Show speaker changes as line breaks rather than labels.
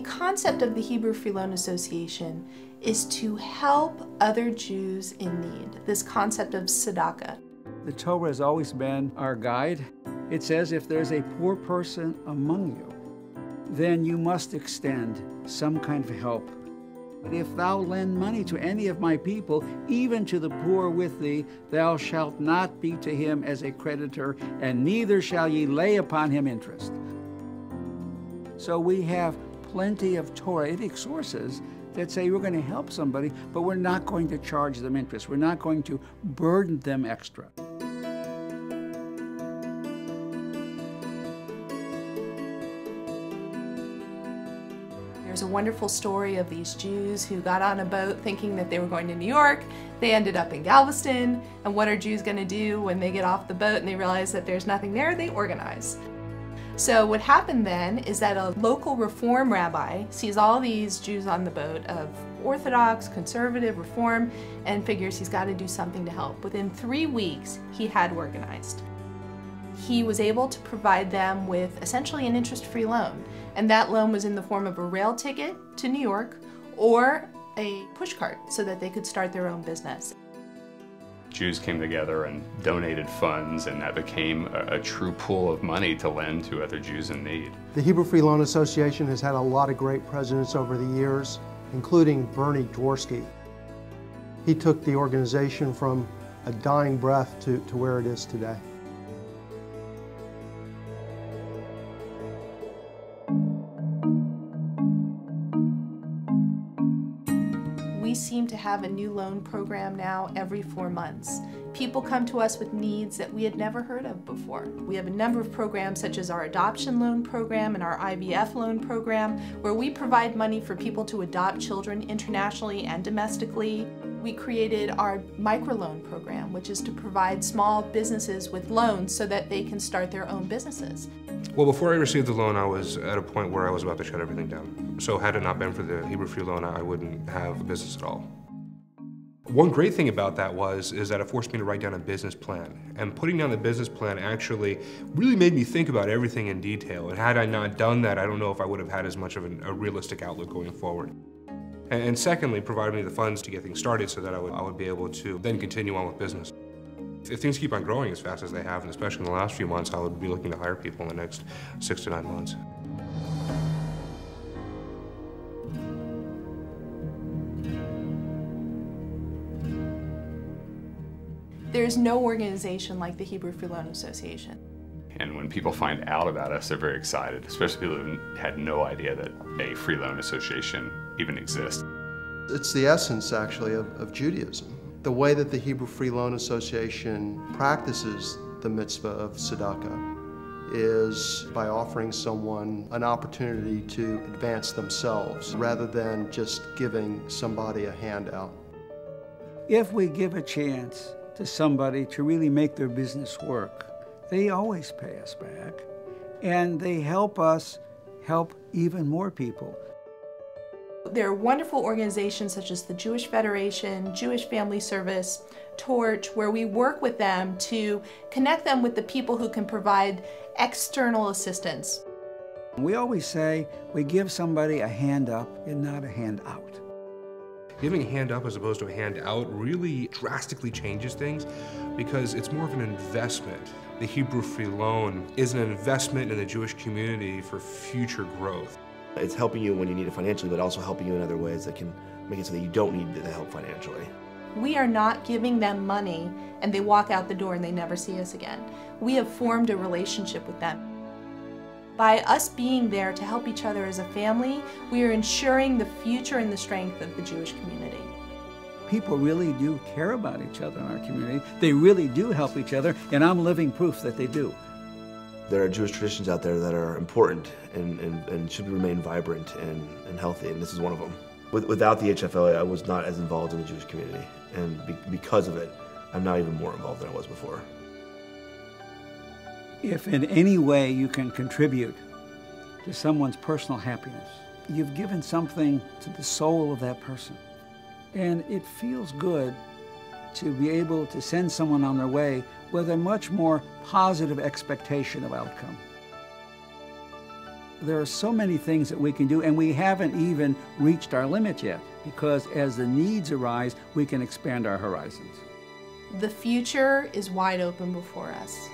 concept of the Hebrew Free Loan Association is to help other Jews in need, this concept of tzedakah.
The Torah has always been our guide. It says if there's a poor person among you, then you must extend some kind of help. If thou lend money to any of my people, even to the poor with thee, thou shalt not be to him as a creditor, and neither shall ye lay upon him interest. So we have plenty of Torahic sources that say we're going to help somebody, but we're not going to charge them interest. We're not going to burden them extra.
There's a wonderful story of these Jews who got on a boat thinking that they were going to New York. They ended up in Galveston, and what are Jews going to do when they get off the boat and they realize that there's nothing there? They organize. So what happened then is that a local Reform rabbi sees all these Jews on the boat of Orthodox, conservative, Reform, and figures he's got to do something to help. Within 3 weeks, he had organized. He was able to provide them with essentially an interest-free loan, and that loan was in the form of a rail ticket to New York or a pushcart so that they could start their own business.
Jews came together and donated funds, and that became a true pool of money to lend to other Jews in need.
The Hebrew Free Loan Association has had a lot of great presidents over the years, including Bernie Dworsky. He took the organization from a dying breath to where it is today.
We seem to have a new loan program now every 4 months. People come to us with needs that we had never heard of before. We have a number of programs such as our adoption loan program and our IVF loan program, where we provide money for people to adopt children internationally and domestically. We created our microloan program, which is to provide small businesses with loans so that they can start their own businesses.
Well, before I received the loan, I was at a point where I was about to shut everything down. So had it not been for the Hebrew Free Loan, I wouldn't have a business at all. One great thing about that is that it forced me to write down a business plan. And putting down the business plan actually really made me think about everything in detail. And had I not done that, I don't know if I would have had as much of a realistic outlook going forward. And secondly, provided me the funds to get things started so that I would be able to then continue on with business. If things keep on growing as fast as they have, and especially in the last few months, I would be looking to hire people in the next 6 to 9 months.
There's no organization like the Hebrew Free Loan Association.
And when people find out about us, they're very excited, especially people who had no idea that a free loan association even exists.
It's the essence, actually, of Judaism. The way that the Hebrew Free Loan Association practices the mitzvah of tzedakah is by offering someone an opportunity to advance themselves rather than just giving somebody a handout.
If we give a chance to somebody to really make their business work, they always pay us back, and they help us help even more people.
There are wonderful organizations such as the Jewish Federation, Jewish Family Service, Torch, where we work with them to connect them with the people who can provide external assistance.
We always say we give somebody a hand up and not a hand out.
Giving a hand up as opposed to a hand out really drastically changes things because it's more of an investment. The Hebrew Free Loan is an investment in the Jewish community for future growth.
It's helping you when you need it financially, but also helping you in other ways that can make it so that you don't need the help financially.
We are not giving them money and they walk out the door and they never see us again. We have formed a relationship with them. By us being there to help each other as a family, we are ensuring the future and the strength of the Jewish community.
People really do care about each other in our community. They really do help each other, and I'm living proof that they do.
There are Jewish traditions out there that are important and should remain vibrant and healthy, and this is one of them. Without the HFLA, I was not as involved in the Jewish community, and because of it, I'm now even more involved than I was before.
If in any way you can contribute to someone's personal happiness, you've given something to the soul of that person. And it feels good to be able to send someone on their way with a much more positive expectation of outcome. There are so many things that we can do, and we haven't even reached our limit yet, because as the needs arise, we can expand our horizons.
The future is wide open before us.